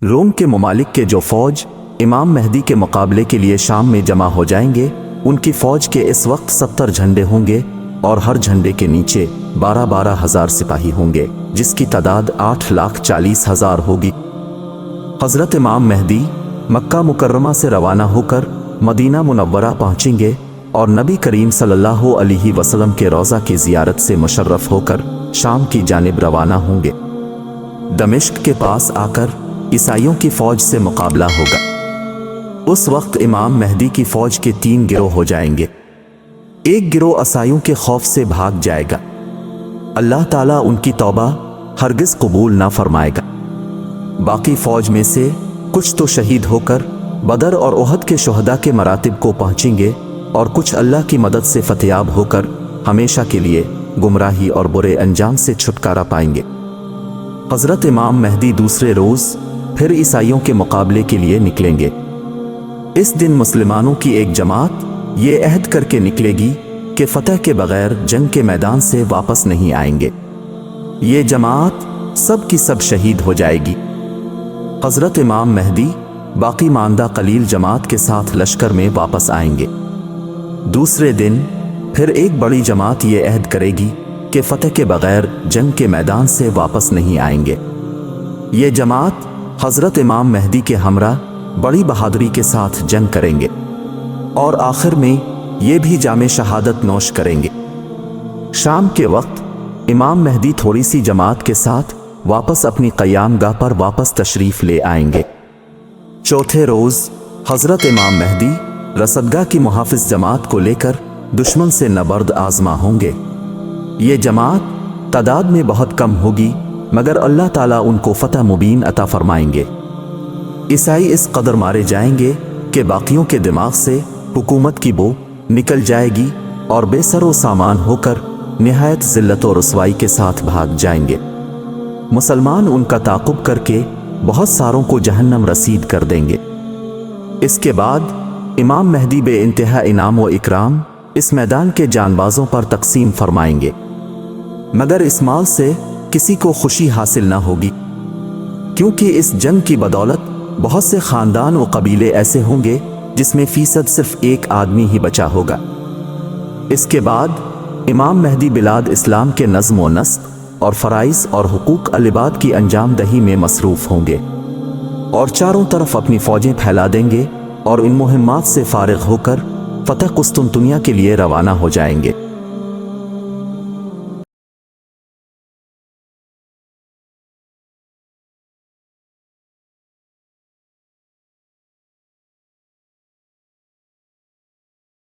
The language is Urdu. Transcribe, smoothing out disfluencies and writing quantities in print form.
روم کے ممالک کے جو فوج امام مہدی کے مقابلے کے لیے شام میں جمع ہو جائیں گے، ان کی فوج کے اس وقت 70 جھنڈے ہوں گے اور ہر جھنڈے کے نیچے 12 ہزار سپاہی ہوں گے، جس کی تعداد 8,40,000 ہوگی۔ حضرت امام مہدی مکہ مکرمہ سے روانہ ہو کر مدینہ منورہ پہنچیں گے اور نبی کریم صلی اللہ علیہ وسلم کے روضہ کی زیارت سے مشرف ہو کر شام کی جانب روانہ ہوں گے۔ دمشق کے پاس آ کر عیسائیوں کی فوج سے مقابلہ ہوگا۔ اس وقت امام مہدی کی فوج کے 3 گروہ ہو جائیں گے۔ ایک گروہ عیسائیوں کے خوف سے بھاگ جائے گا، اللہ تعالیٰ ان کی توبہ ہرگز قبول نہ فرمائے گا۔ باقی فوج میں سے کچھ تو شہید ہو کر بدر اور احد کے شہداء کے مراتب کو پہنچیں گے، اور کچھ اللہ کی مدد سے فتیاب ہو کر ہمیشہ کے لیے گمراہی اور برے انجام سے چھٹکارا پائیں گے۔ حضرت امام مہدی دوسرے روز پھر عیسائیوں کے مقابلے کے لیے نکلیں گے۔ اس دن مسلمانوں کی ایک جماعت یہ عہد کر کے نکلے گی کہ فتح کے بغیر جنگ کے میدان سے واپس نہیں آئیں گے۔ یہ جماعت سب کی سب شہید ہو جائے گی۔ حضرت امام مہدی باقی ماندہ قلیل جماعت کے ساتھ لشکر میں واپس آئیں گے۔ دوسرے دن پھر ایک بڑی جماعت یہ عہد کرے گی کہ فتح کے بغیر جنگ کے میدان سے واپس نہیں آئیں گے۔ یہ جماعت حضرت امام مہدی کے ہمراہ بڑی بہادری کے ساتھ جنگ کریں گے اور آخر میں یہ بھی جام شہادت نوش کریں گے۔ شام کے وقت امام مہدی تھوڑی سی جماعت کے ساتھ واپس اپنی قیام گاہ پر واپس تشریف لے آئیں گے۔ چوتھے روز حضرت امام مہدی رصدگاہ کی محافظ جماعت کو لے کر دشمن سے نبرد آزما ہوں گے۔ یہ جماعت تعداد میں بہت کم ہوگی، مگر اللہ تعالیٰ ان کو فتح مبین عطا فرمائیں گے۔ عیسائی اس قدر مارے جائیں گے کہ باقیوں کے دماغ سے حکومت کی بو نکل جائے گی اور بے سر و سامان ہو کر نہایت ذلت و رسوائی کے ساتھ بھاگ جائیں گے۔ مسلمان ان کا تعاقب کر کے بہت ساروں کو جہنم رسید کر دیں گے۔ اس کے بعد امام مہدی بے انتہا انعام و اکرام اس میدان کے جانبازوں پر تقسیم فرمائیں گے، مگر اس مال سے کسی کو خوشی حاصل نہ ہوگی، کیونکہ اس جنگ کی بدولت بہت سے خاندان و قبیلے ایسے ہوں گے جس میں فیصد صرف ایک آدمی ہی بچا ہوگا۔ اس کے بعد امام مہدی بلاد اسلام کے نظم و نسق اور فرائض اور حقوق العباد کی انجام دہی میں مصروف ہوں گے اور چاروں طرف اپنی فوجیں پھیلا دیں گے اور ان مہمات سے فارغ ہو کر فتح قسطنطنیہ کے لیے روانہ ہو جائیں گے۔